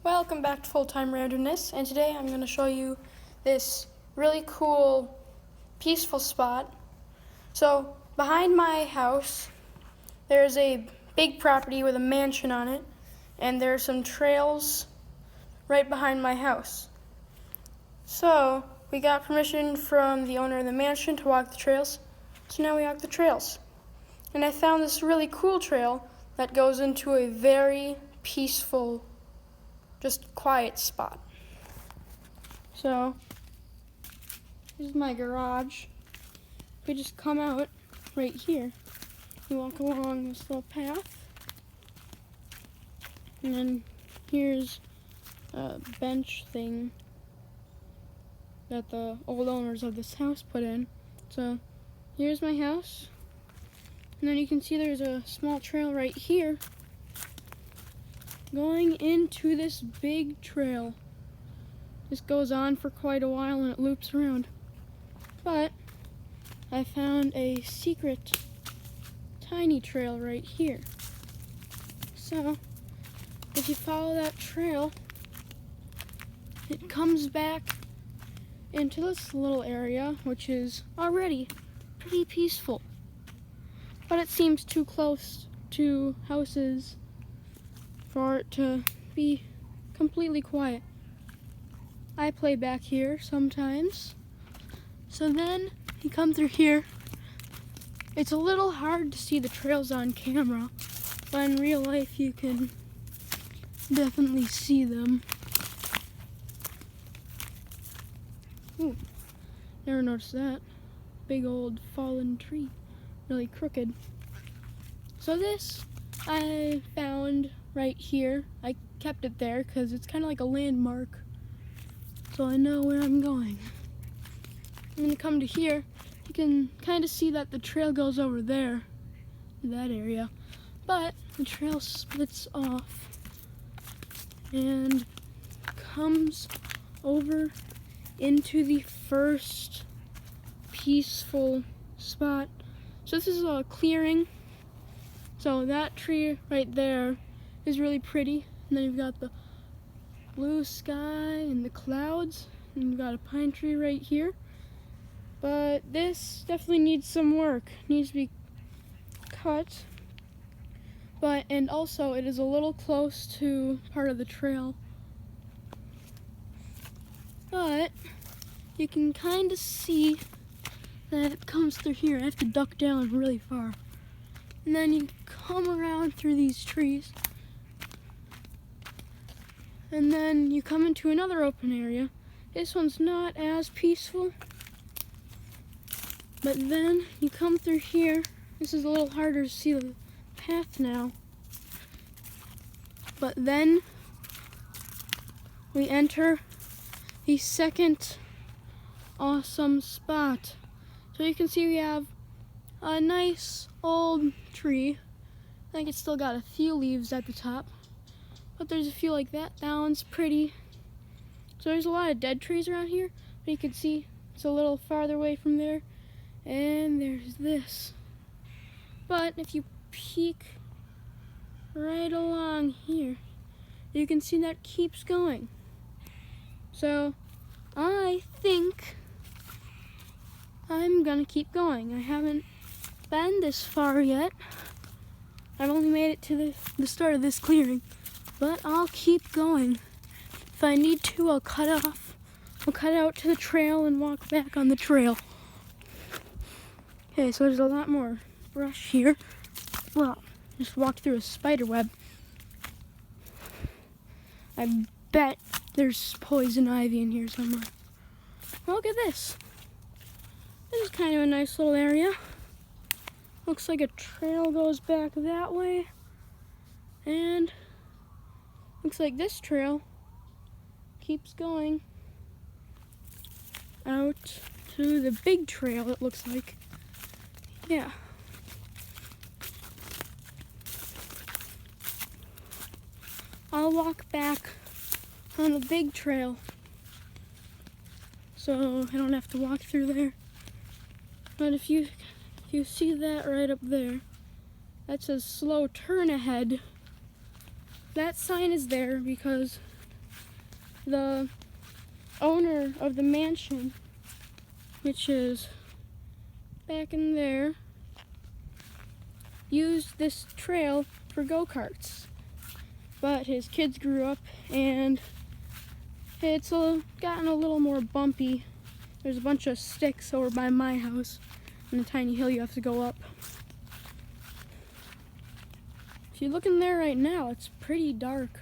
Welcome back to Full-Time Randomness, and today I'm going to show you this really cool, peaceful spot. So, behind my house, there's a big property with a mansion on it, and there are some trails right behind my house. So, we got permission from the owner of the mansion to walk the trails, so now we walk the trails. And I found this really cool trail that goes into a very peaceful, just quiet spot. So, this is my garage. We just come out right here. We walk along this little path. And then here's a bench thing that the old owners of this house put in. So, here's my house. And then you can see there's a small trail right here going into this big trail. This goes on for quite a while and it loops around. But I found a secret tiny trail right here. So if you follow that trail, it comes back into this little area, which is already pretty peaceful. But it seems too close to houses for it to be completely quiet. I play back here sometimes. So then you come through here. It's a little hard to see the trails on camera, but in real life you can definitely see them. Ooh, never noticed that. Big old fallen tree, really crooked. So this I found right here. I kept it there because it's kind of like a landmark, so I know where I'm going. I'm gonna come to here. You can kind of see that the trail goes over there, that area, but the trail splits off and comes over into the first peaceful spot. So this is a clearing. So that tree right there is really pretty. And then you've got the blue sky and the clouds. And you've got a pine tree right here. But this definitely needs some work. It needs to be cut. And also it is a little close to part of the trail. But you can kind of see that it comes through here. I have to duck down really far. And then you come around through these trees. And then you come into another open area. This one's not as peaceful. But then you come through here. This is a little harder to see the path now. But then we enter the second awesome spot. So you can see we have a nice old tree. I think it's still got a few leaves at the top, but there's a few like that. That one's pretty. So there's a lot of dead trees around here, but you can see it's a little farther away from there. And there's this. But if you peek right along here, you can see that keeps going. So I think I'm gonna keep going. I haven't been this far yet. I've only made it to the start of this clearing, but I'll keep going. If I need to, I'll cut off. I'll cut out to the trail and walk back on the trail. Okay, so there's a lot more brush here. Well, just walked through a spider web. I bet there's poison ivy in here somewhere. Well, look at this. This is kind of a nice little area. Looks like a trail goes back that way. And looks like this trail keeps going out to the big trail, it looks like. Yeah. I'll walk back on the big trail so I don't have to walk through there. But if you see that right up there, that says slow turn ahead. That sign is there because the owner of the mansion, which is back in there, used this trail for go-karts. But his kids grew up and it's gotten a little more bumpy. There's a bunch of sticks over by my house and a tiny hill you have to go up. If you look in there right now, it's pretty dark.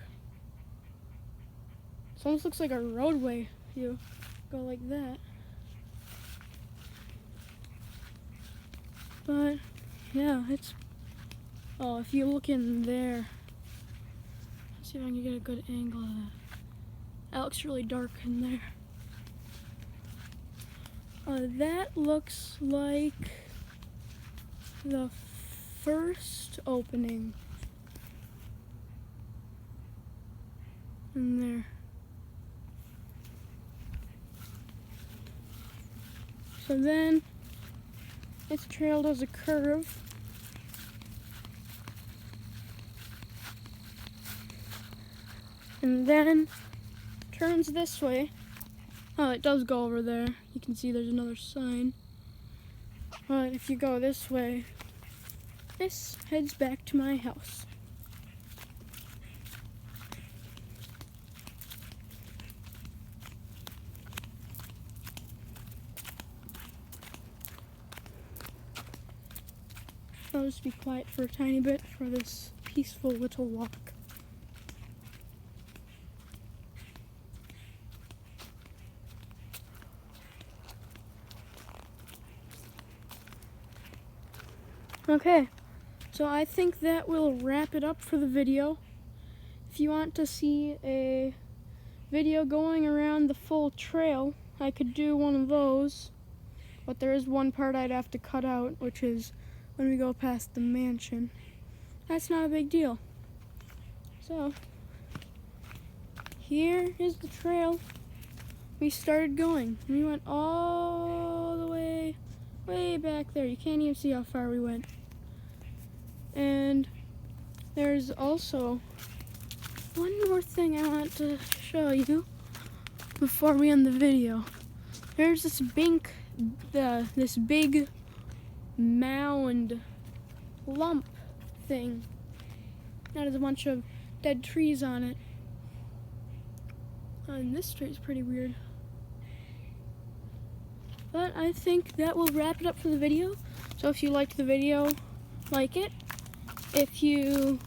It almost looks like a roadway if you go like that. But yeah, if you look in there, let's see if I can get a good angle of that. That looks really dark in there. That looks like the first opening in there. So then this trail does a curve. And then turns this way. Oh, it does go over there. You can see there's another sign. But if you go this way, this heads back to my house. I'll just be quiet for a tiny bit for this peaceful little walk. Okay, so I think that will wrap it up for the video. If you want to see a video going around the full trail, I could do one of those, but there is one part I'd have to cut out, which is when we go past the mansion. That's not a big deal. So, here is the trail we started going. We went all the way back there. You can't even see how far we went. And there's also one more thing I want to show you before we end the video. There's this big mound lump thing that has a bunch of dead trees on it. And this tree is pretty weird. But I think that will wrap it up for the video. So if you liked the video, like it. If you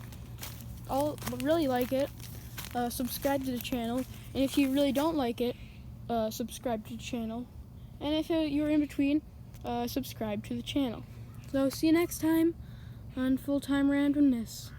all really like it, subscribe to the channel. And if you really don't like it, subscribe to the channel. And if you're in between, subscribe to the channel. So see you next time on Full Time Randomness.